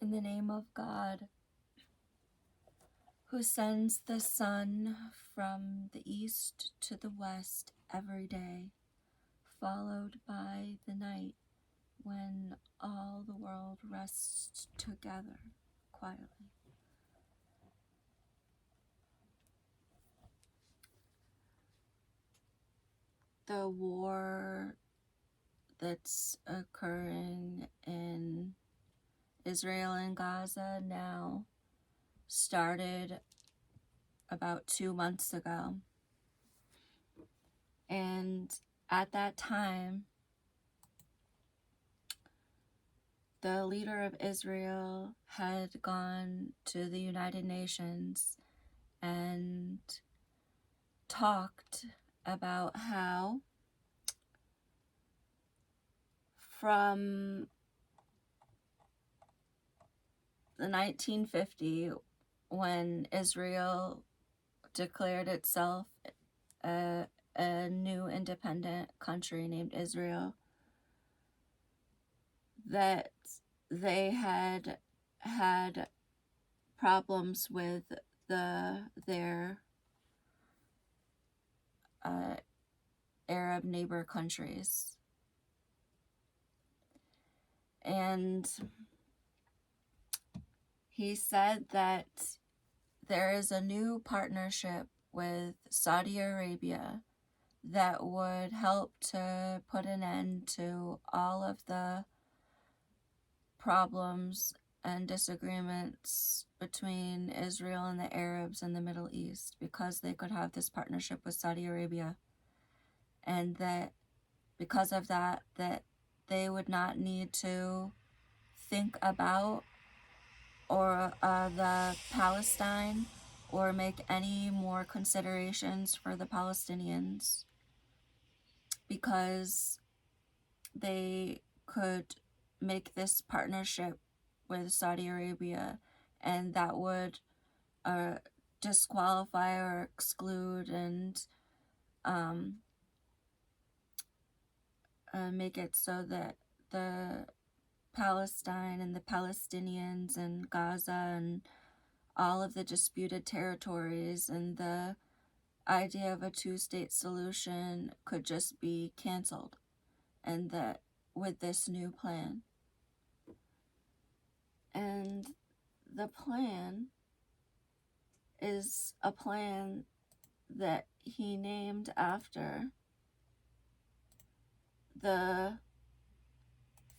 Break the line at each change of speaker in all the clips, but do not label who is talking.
In the name of God, who sends the sun from the east to the west every day, followed by the night when all the world rests together quietly. The war that's occurring in Israel and Gaza now started about 2 months ago. And at that time, the leader of Israel had gone to the United Nations and talked about how from the 1950, when Israel declared itself a new independent country named Israel, that they had had problems with their Arab neighbor countries. And he said that there is a new partnership with Saudi Arabia that would help to put an end to all of the problems and disagreements between Israel and the Arabs in the Middle East, because they could have this partnership with Saudi Arabia, and that because of that they would not need to think about or the Palestine, or make any more considerations for the Palestinians, because they could make this partnership with Saudi Arabia, and that would disqualify or exclude and make it so that the Palestine and the Palestinians and Gaza and all of the disputed territories and the idea of a two-state solution could just be canceled, and that with this new plan. And the plan is a plan that he named after the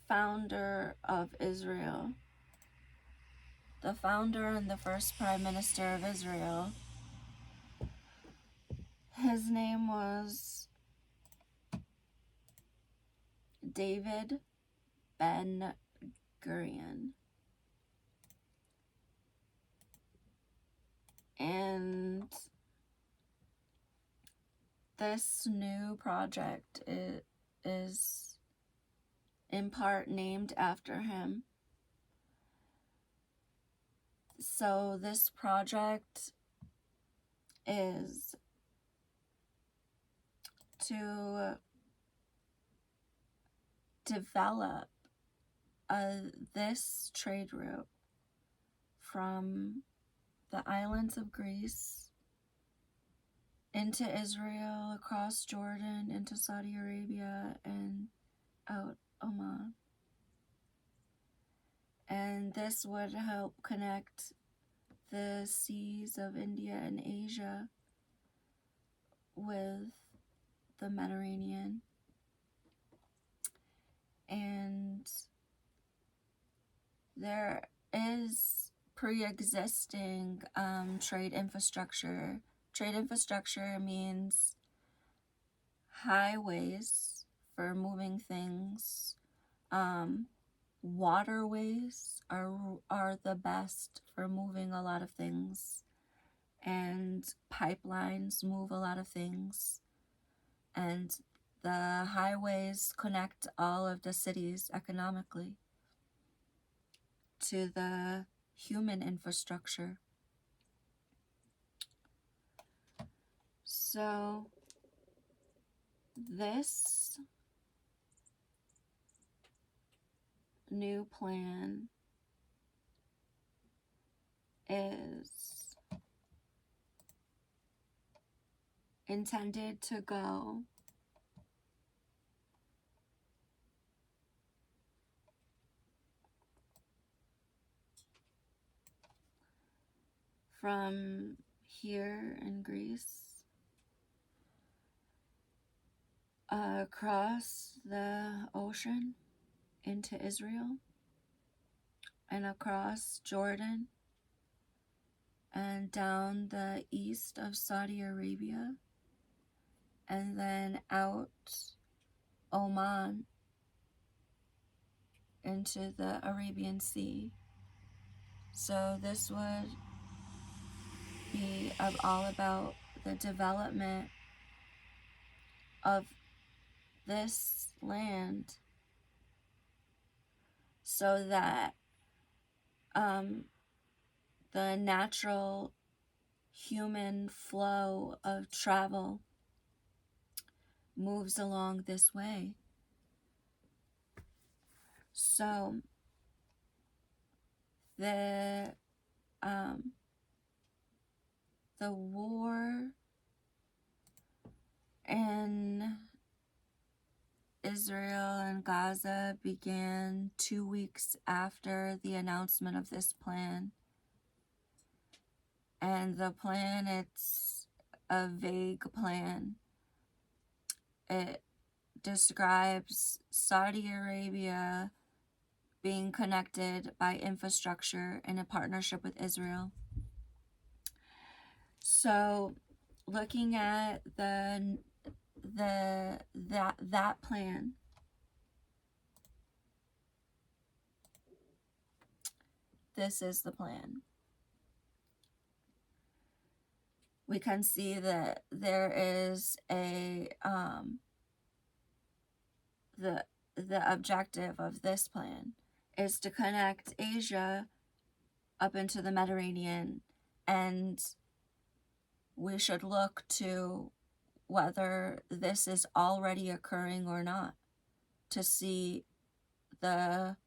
founder of Israel, the founder and the first prime minister of Israel. His name was David Ben-Gurion. And this new project is in part named after him. So this project is to develop this trade route from the islands of Greece into Israel, across Jordan, into Saudi Arabia, and out Oman. And this would help connect the seas of India and Asia with the Mediterranean. And there is pre-existing trade infrastructure. Trade infrastructure means highways for moving things. Waterways are the best for moving a lot of things, and pipelines move a lot of things, and the highways connect all of the cities economically to the human infrastructure. So this new plan is intended to go from here in Greece across the ocean into Israel and across Jordan and down the east of Saudi Arabia and then out Oman into the Arabian Sea. So this would be all about the development of this land so that the natural human flow of travel moves along this way. So the war in Israel and Gaza began 2 weeks after the announcement of this plan. And the plan, it's a vague plan. It describes Saudi Arabia being connected by infrastructure in a partnership with Israel. So looking at that plan, this is the plan. We can see that there is a the objective of this plan is to connect Asia up into the Mediterranean, and we should look to whether this is already occurring or not to see the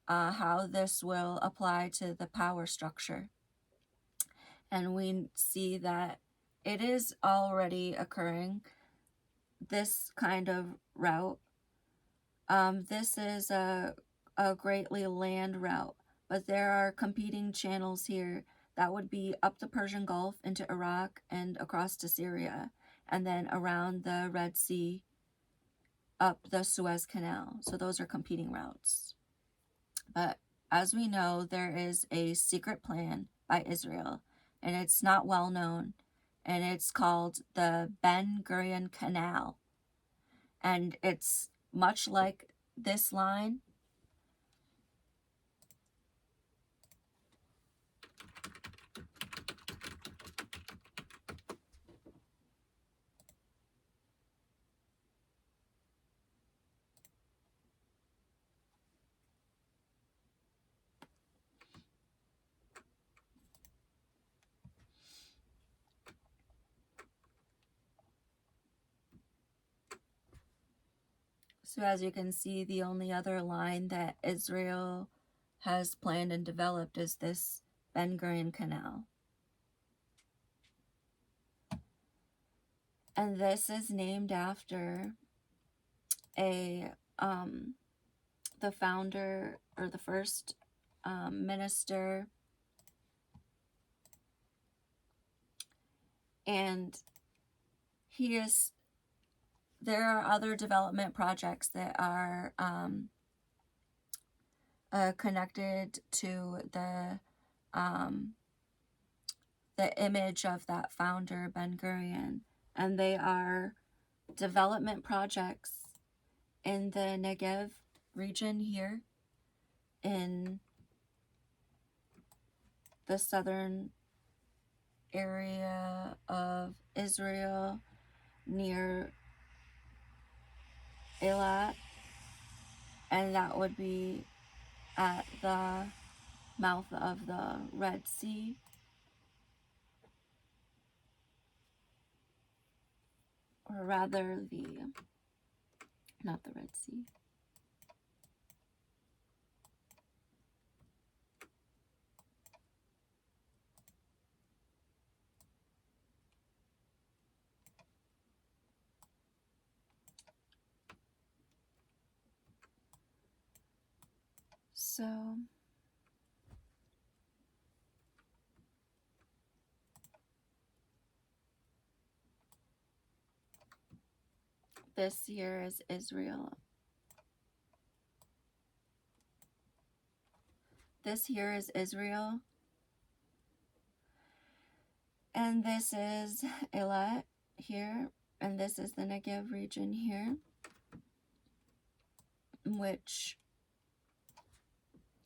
how this will apply to the power structure. And we see that it is already occurring, this kind of route. This is a greatly land route, but there are competing channels here that would be up the Persian Gulf into Iraq and across to Syria, and then around the Red Sea up the Suez Canal. So those are competing routes. But as we know, there is a secret plan by Israel, and it's not well known, and it's called the Ben Gurion Canal. And it's much like this line. So as you can see, the only other line that Israel has planned and developed is this Ben Gurion Canal. And this is named after the founder, or the first minister, and there are other development projects that are connected to the image of that founder, Ben Gurion, and they are development projects in the Negev region here in the southern area of Israel near Eilat, and that would be at the mouth of the Red Sea. Or rather not the Red Sea. So this here is Israel. This here is Israel. And this is Eilat here. And this is the Negev region here, which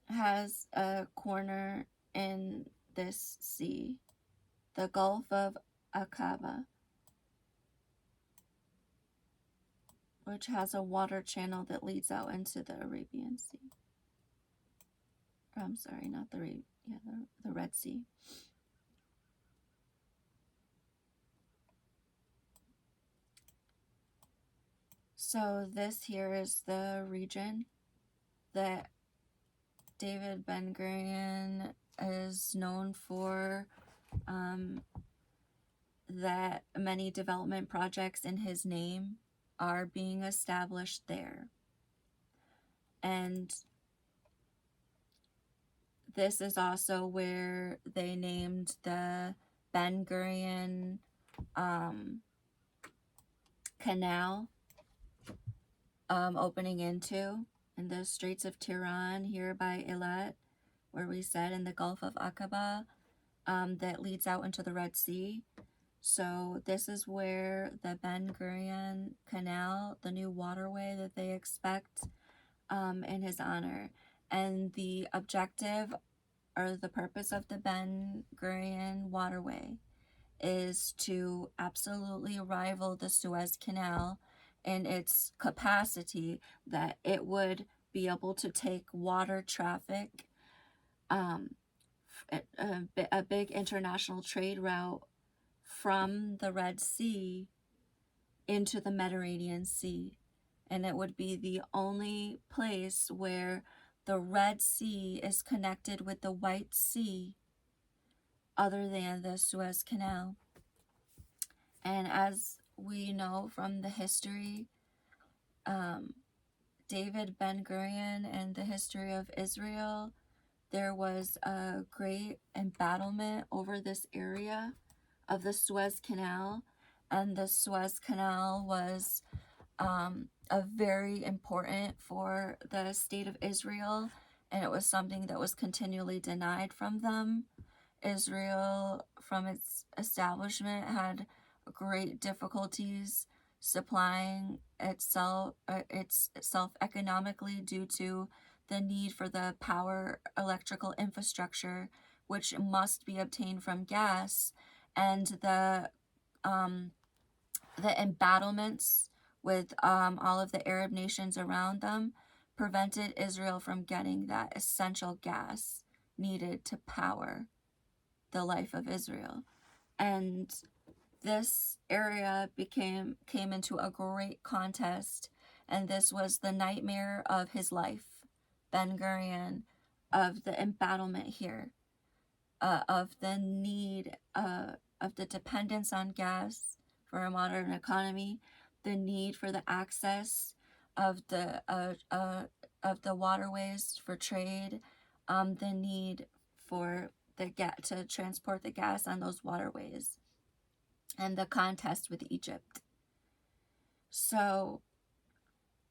has a corner in this sea, the Gulf of Aqaba, which has a water channel that leads out into the Arabian Sea. I'm sorry, not the Red Sea. So this here is the region that David Ben-Gurion is known for, that many development projects in his name are being established there. And this is also where they named the Ben-Gurion canal opening into in the Straits of Tiran here by Eilat, where we said in the Gulf of Aqaba, that leads out into the Red Sea. So this is where the Ben-Gurion Canal, the new waterway that they expect in his honor. And the objective or the purpose of the Ben-Gurion waterway is to absolutely rival the Suez Canal in its capacity, that it would be able to take water traffic, a big international trade route from the Red Sea into the Mediterranean Sea. And it would be the only place where the Red Sea is connected with the White Sea other than the Suez Canal. And as we know from the history, David Ben-Gurion and the history of Israel, there was a great embattlement over this area of the Suez Canal. And the Suez Canal was a very important for the state of Israel, and it was something that was continually denied from them. Israel, from its establishment, had great difficulties supplying itself economically due to the need for the power electrical infrastructure, which must be obtained from gas, and the embattlements with all of the Arab nations around them prevented Israel from getting that essential gas needed to power the life of Israel. And this area came into a great contest, and this was the nightmare of his life, Ben-Gurion, of the embattlement here, of the need, of the dependence on gas for a modern economy, the need for the access of the waterways for trade, the need for to transport the gas on those waterways, and the contest with Egypt. So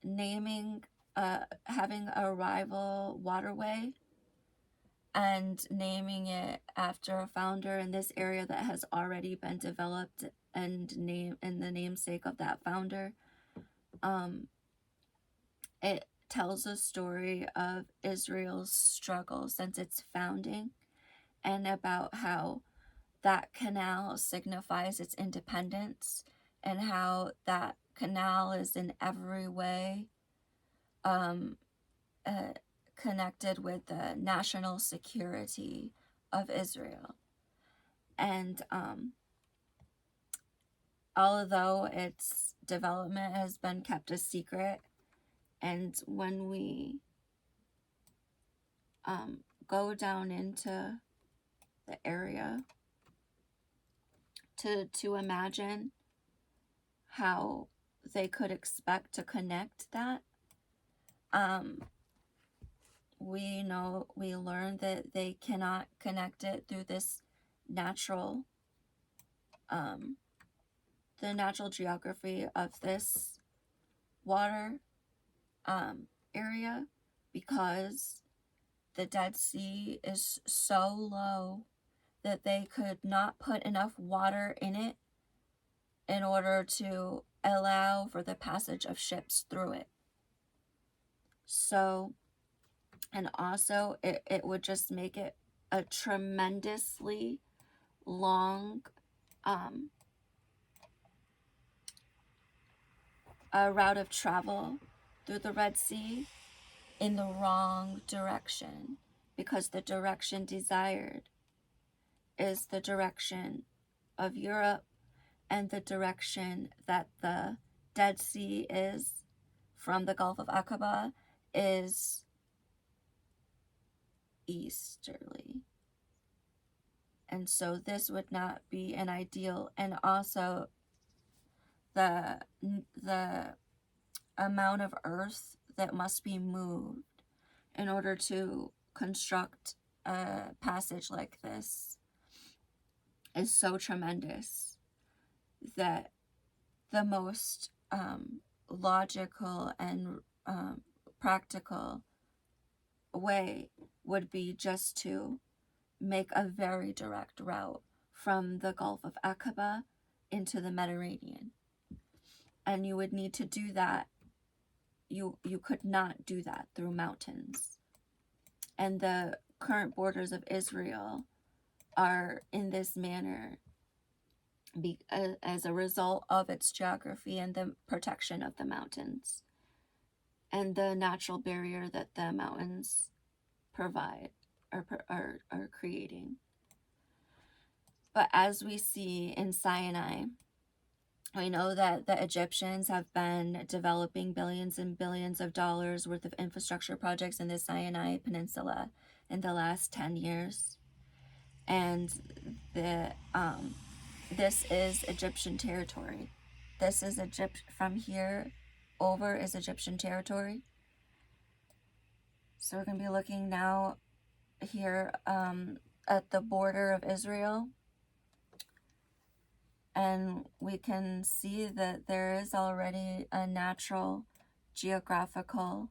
naming, having a rival waterway and naming it after a founder in this area that has already been developed and named in the namesake of that founder, it tells a story of Israel's struggle since its founding, and about how that canal signifies its independence, and how that canal is in every way connected with the national security of Israel. And although its development has been kept a secret, and when we go down into the area to imagine how they could expect to connect that, we learn that they cannot connect it through this natural, the natural geography of this water area, because the Dead Sea is so low that they could not put enough water in it in order to allow for the passage of ships through it. So, and also it would just make it a tremendously long a route of travel through the Red Sea in the wrong direction, because the direction desired is the direction of Europe, and the direction that the Dead Sea is from the Gulf of Aqaba is easterly. And so this would not be an ideal, and also the amount of earth that must be moved in order to construct a passage like this is so tremendous that the most logical and practical way would be just to make a very direct route from the Gulf of Aqaba into the Mediterranean. And you would need to do that. You could not do that through mountains. And the current borders of Israel are in this manner as a result of its geography and the protection of the mountains and the natural barrier that the mountains provide or are creating. But as we see in Sinai, we know that the Egyptians have been developing billions and billions of dollars worth of infrastructure projects in the Sinai Peninsula in the last 10 years. And this is Egyptian territory. This is from here over is Egyptian territory. So we're going to be looking now here at the border of Israel. And we can see that there is already a natural geographical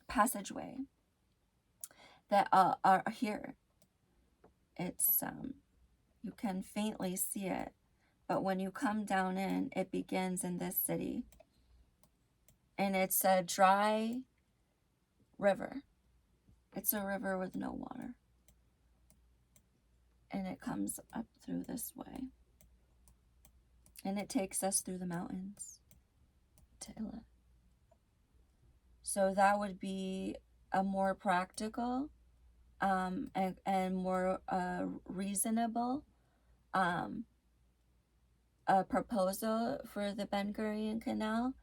passageway that are here. It's you can faintly see it, but when you come down in, it begins in this city, and it's a dry river. It's a river with no water, and it comes up through this way, and it takes us through the mountains to Ilah. So that would be a more practical and more reasonable proposal for the Ben Gurion Canal,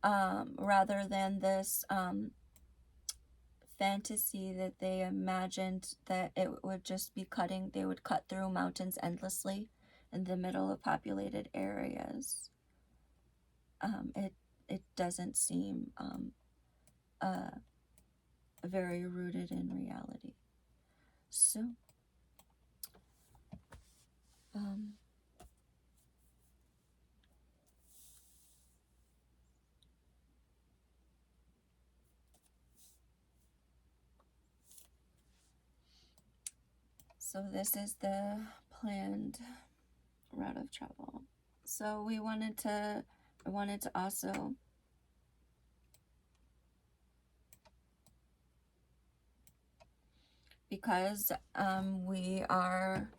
rather than this fantasy that they imagined that it would just be they would cut through mountains endlessly in the middle of populated areas. It doesn't seem very rooted in reality. So so this is the planned route of travel. So I wanted to also because we are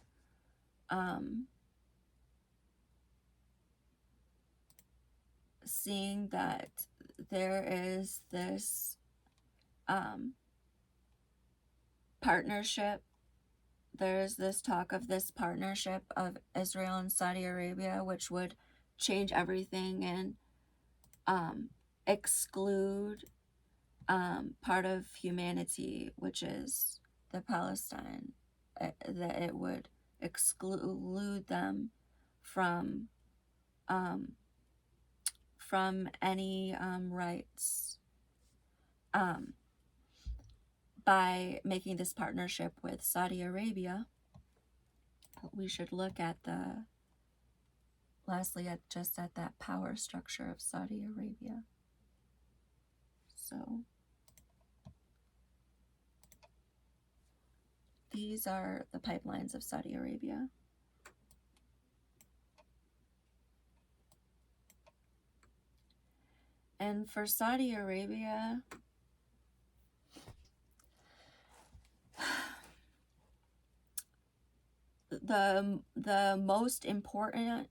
seeing that there is this partnership. There's this talk of this partnership of Israel and Saudi Arabia, which would change everything and exclude part of humanity, which is the Palestine, that it would exclude them from any rights by making this partnership with Saudi Arabia, we should look at lastly, at that power structure of Saudi Arabia. So these are the pipelines of Saudi Arabia. And for Saudi Arabia, the most important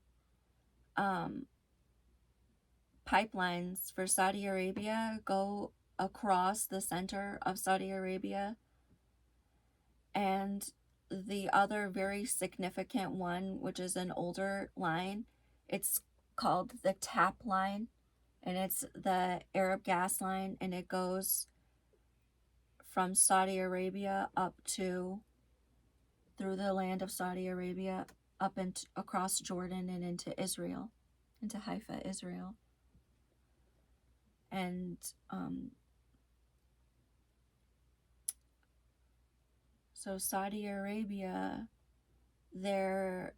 pipelines for Saudi Arabia go across the center of Saudi Arabia, and the other very significant one, which is an older line, it's called the TAP line, and it's the Arab gas line, and it goes from Saudi Arabia up to through the land of Saudi Arabia up and across Jordan and into Israel, into Haifa, Israel. And so Saudi Arabia, they're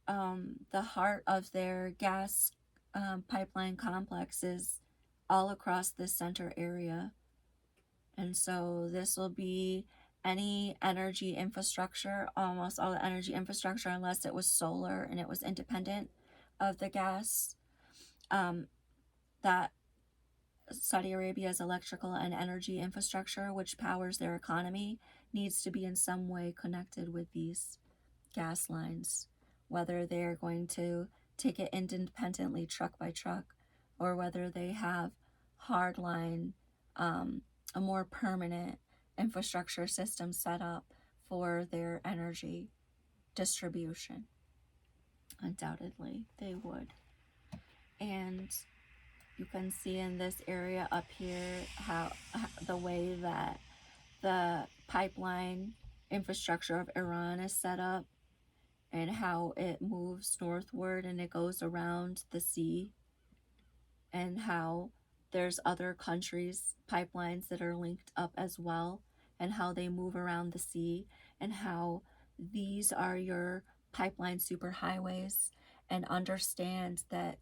the heart of their gas pipeline complex is all across this center area. And so this will be any energy infrastructure, almost all the energy infrastructure, unless it was solar and it was independent of the gas, that Saudi Arabia's electrical and energy infrastructure, which powers their economy, needs to be in some way connected with these gas lines, whether they're going to take it independently truck by truck, or whether they have hardline, a more permanent infrastructure system set up for their energy distribution. Undoubtedly, they would. And you can see in this area up here how the way that the pipeline infrastructure of Iran is set up, and how it moves northward and it goes around the sea, and how there's other countries' pipelines that are linked up as well, and how they move around the sea, and how these are your pipeline superhighways. And understand that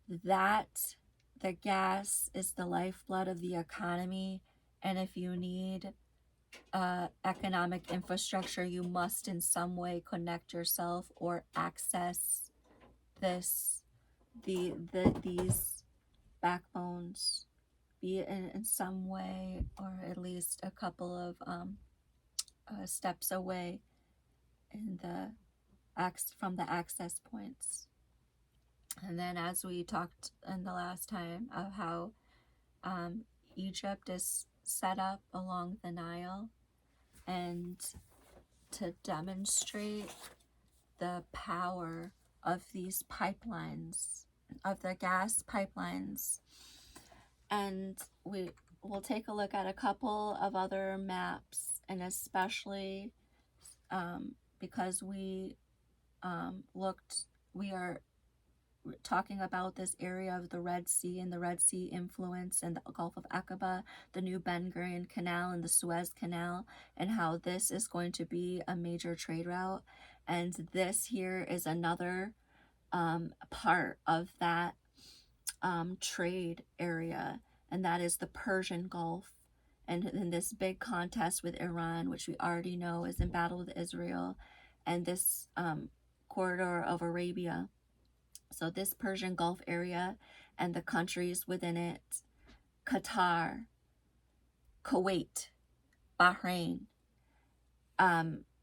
the gas is the lifeblood of the economy, and if you need economic infrastructure, you must in some way connect yourself or access these backbones, be it in some way, or at least a couple of steps away from the access points. And then, as we talked in the last time, of how Egypt is set up along the Nile, and to demonstrate the power of these pipelines, of the gas pipelines. And we will take a look at a couple of other maps, and especially because we are talking about this area of the Red Sea and the Red Sea influence, and the Gulf of Aqaba, the New Ben Gurion Canal, and the Suez Canal, and how this is going to be a major trade route. And this here is another part of that trade area, and that is the Persian Gulf. And in this big contest with Iran, which we already know is in battle with Israel, and this corridor of Arabia. So this Persian Gulf area and the countries within it, Qatar, Kuwait, Bahrain,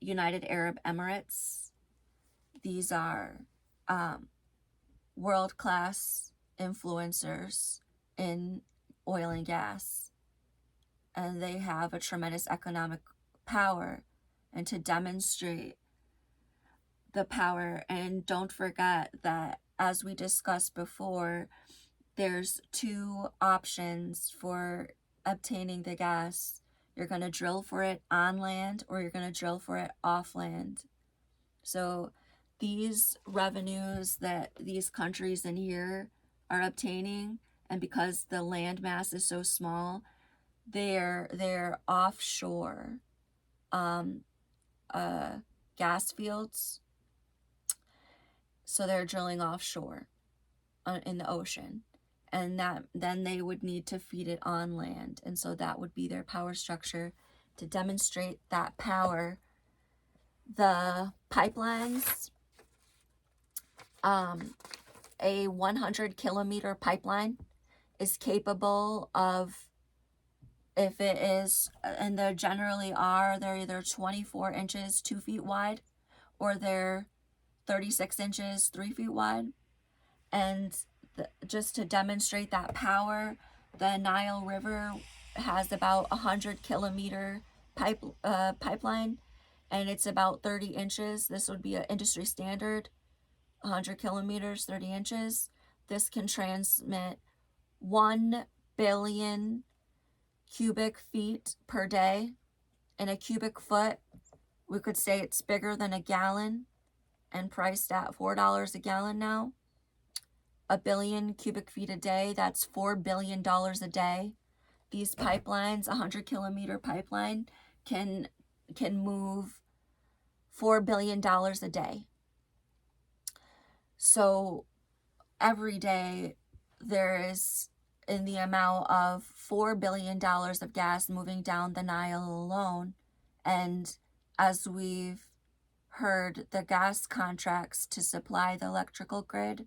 United Arab Emirates, these are world-class influencers in oil and gas, and they have a tremendous economic power. And to demonstrate the power, and don't forget that, as we discussed before, there's two options for obtaining the gas. You're going to drill for it on land, or you're going to drill for it off land. So these revenues that these countries in here are obtaining, and because the land mass is so small, they're offshore gas fields. So they're drilling offshore in the ocean, and that then they would need to feed it on land, and so that would be their power structure. To demonstrate that power, the pipelines, a 100-kilometer pipeline is capable of, if it is, and they generally are, they're either 24 inches 2 feet wide, or they're 36 inches 3 feet wide. And just to demonstrate that power, the Nile River has about 100-kilometer pipeline, and it's about 30 inches. This would be an industry standard, 100 kilometers, 30 inches. This can transmit 1 billion cubic feet per day. In a cubic foot, we could say it's bigger than a gallon and priced at $4 a gallon now. A billion cubic feet a day, that's $4 billion a day. These pipelines, 100-kilometer pipeline, can move $4 billion a day. So every day there is, in the amount of $4 billion of gas moving down the Nile alone. And as we've heard, the gas contracts to supply the electrical grid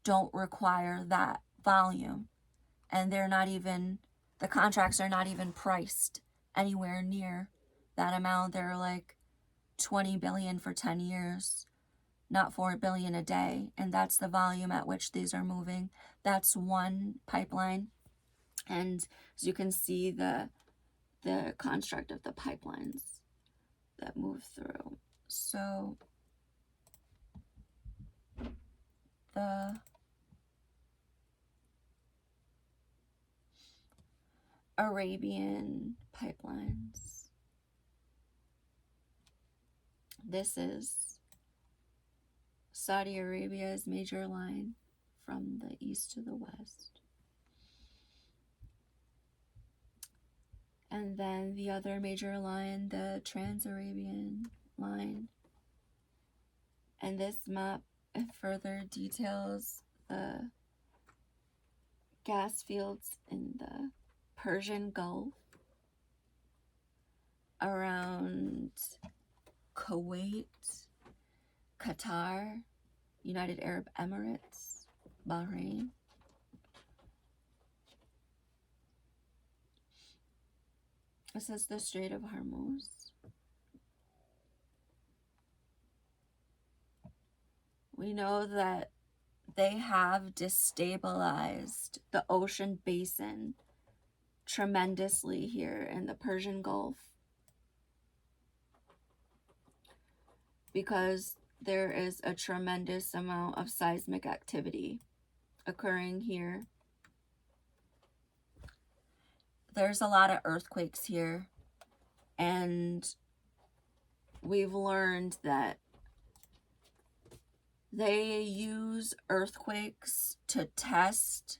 don't require that volume, and they're not even, the contracts are not even priced anywhere near that amount. They're like 20 billion for 10 years, not 4 billion a day, and that's the volume at which these are moving. That's one pipeline, and as you can see, the construct of the pipelines that move through. So the Arabian pipelines. This is Saudi Arabia's major line from the east to the west. And then the other major line, the Trans-Arabian line. And this map further details the gas fields in the Persian Gulf, around Kuwait, Qatar, United Arab Emirates, Bahrain. This is the Strait of Hormuz. We know that they have destabilized the ocean basin tremendously here in the Persian Gulf, because there is a tremendous amount of seismic activity occurring here. There's a lot of earthquakes here, and we've learned that they use earthquakes to test,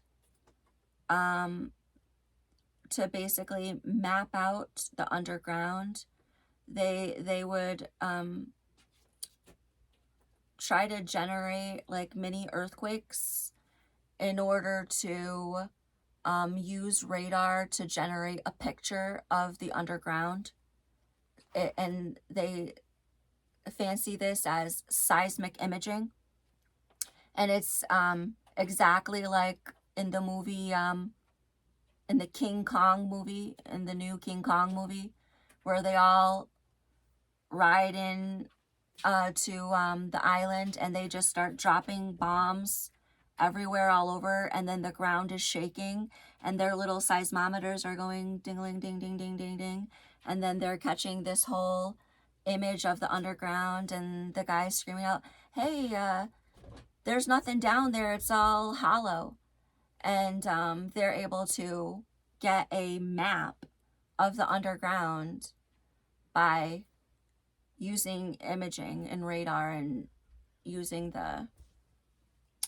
to basically map out the underground. They would try to generate like mini earthquakes in order to use radar to generate a picture of the underground. And they fancy this as seismic imaging. And it's exactly like in the movie, in the King Kong movie, in the new King Kong movie, where they all ride in to the island, and they just start dropping bombs everywhere all over, and then the ground is shaking, and their little seismometers are going ding-a-ling, ding, ding, ding, ding, ding, and then they're catching this whole image of the underground, and the guy screaming out, hey, there's nothing down there, it's all hollow. And they're able to get a map of the underground by using imaging and radar and using the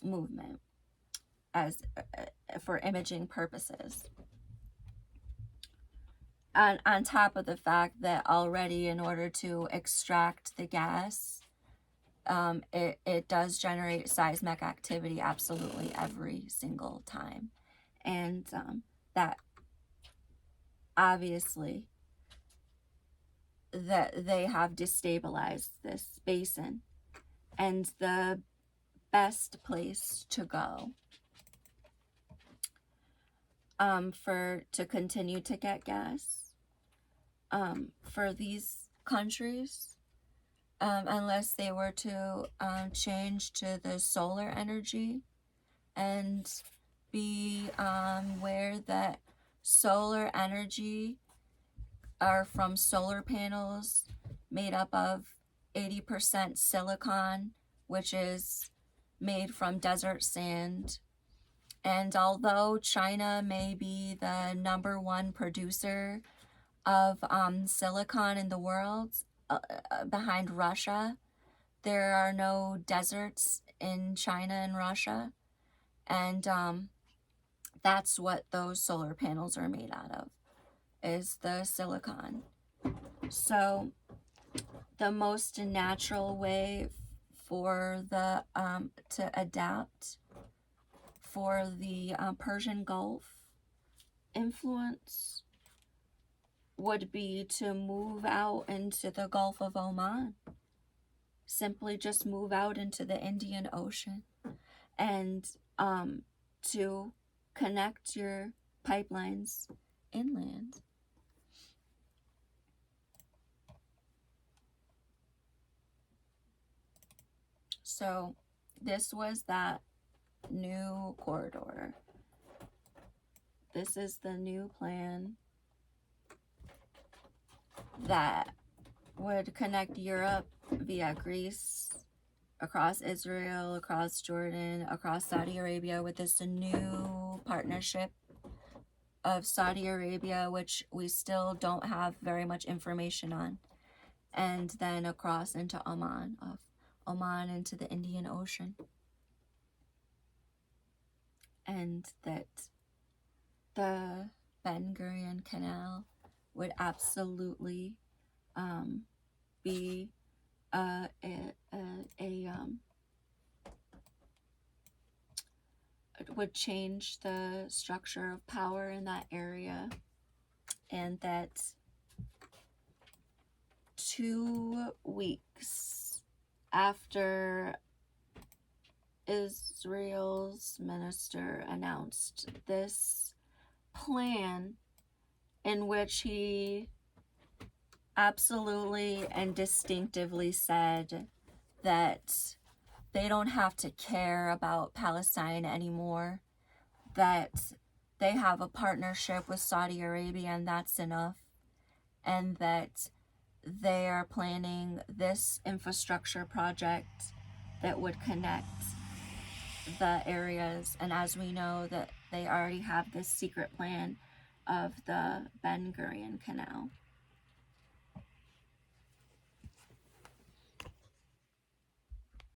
movement as for imaging purposes. on top of the fact that already in order to extract the gas, it does generate seismic activity absolutely every single time. And that obviously that they have destabilized this basin. And the best place to go to continue to get gas for these countries, unless they were to change to the solar energy and be aware that solar energy are from solar panels made up of 80% silicon, which is made from desert sand. And although China may be the #1 producer of silicon in the world, behind Russia, there are no deserts in China and Russia. And that's what those solar panels are made out of, is the silicon. So the most natural way for the to adapt for the Persian Gulf influence would be to move out into the Gulf of Oman. Simply just move out into the Indian Ocean and to connect your pipelines inland. So this was that new corridor. This is the new plan that would connect Europe via Greece, across Israel, across Jordan, across Saudi Arabia, with this new partnership of Saudi Arabia, which we still don't have very much information on, and then across into Oman, off Oman into the Indian Ocean. And that the Ben Gurion Canal would absolutely be it would change the structure of power in that area, and that 2 weeks after Israel's minister announced this plan, in which he absolutely and distinctively said that they don't have to care about Palestine anymore, that they have a partnership with Saudi Arabia and that's enough, and that they are planning this infrastructure project that would connect the areas. And as we know, that they already have this secret plan of the Ben Gurion Canal.